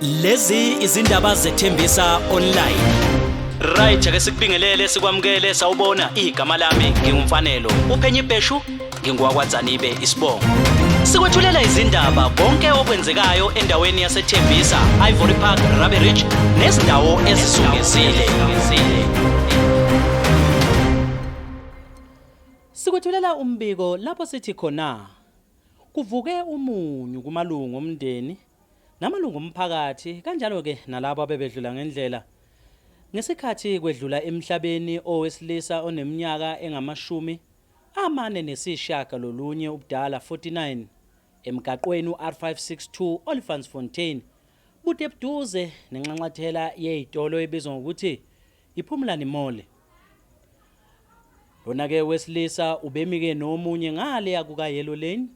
Lezi izindaba zethembisa online. Right ake sikubingelele sikwamukele sawubona igama lami ngingumfanelo uphenye ibheshu ngingowakwaZanibe isibongo. Sikwethulela izindaba konke okwenzekayo endaweni yaseThembisa, Ivory Park, Rabbe Ridge nezindawo ezisungezile. Sikwethulela umbiko lapho sithi khona kuvuke umunyu kumalungu omndeni namalungu omphakathi kanjalo ke nalabo abebedlula ngendlela ngesikhathi kwedlula emhlabeni owesilisa oneminyaka engamashumi amane nesishaka lolunye ubudala 49 emgaqweni uR562 Olifantsfontein bude buduze nenxanxathela yezitolo ebizwa ngokuthi iPhumlani Mall. Lona ke wesilisa ubemike nomunye ngale yakuka Yellow Lane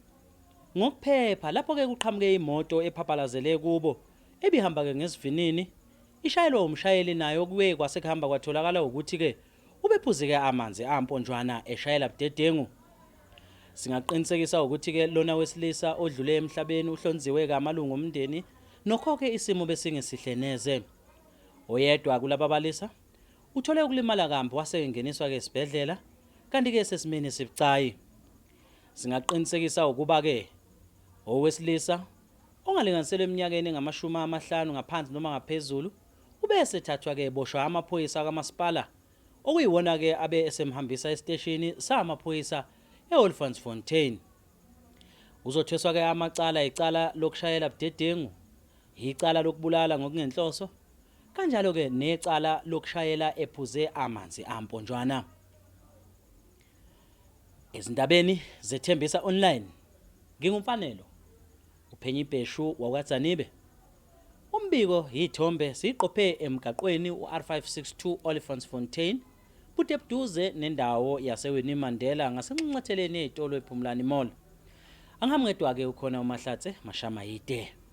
ngokuphepha lapho ke kuqhamuke imoto ephaphalazele kubo ebihamba ke ngesivinini ishayelwa umshayeli nayo kuwe kwasekuhamba kwatholakala ukuthi ke ubephuzike amanzi amponjwana eshayela budedengu. Singaqinisekisa ukuthi ke lona wesilisa odlule emhlabeni uhlonziwe kamalungu omndeni nokho ke isimo besingesihle neze. Oyedwa kulaba balisa uthole ukulimala kambi wasengeniswa ke esibhedlela kanti ke sesimene sibucayi. Singaqinisekisa ukuba ke owesilisa ongalinganiselwe eminyakeni engamashumi amahlanu ngaphansi noma ngaphezulu ubese thathwa ke boshwa amaphoyisa kaMasipala okuyiwona ke abe esemhambisa esiteshini samaphoyisa eOlifantsfontein. Uzothweswa ke amacala icala lokushayela budedengu, icala lokubulala ngokungenhloso kanjalo ke necala lokushayela ephuze amanzi amponjwana. Ezindabeni zethembisa online ngingumfanelo uphenye ibheshu wakwaZanibe. Umbiko yithombe siqophe emgaqweni uR562 Olifantsfontein bude buduze nendawo yaseWinnie Mandela ngasenxanxatheleni ezitolo ePhumlani Mall. Angamngedwa ke ukhona uMahlatse Mashamayide.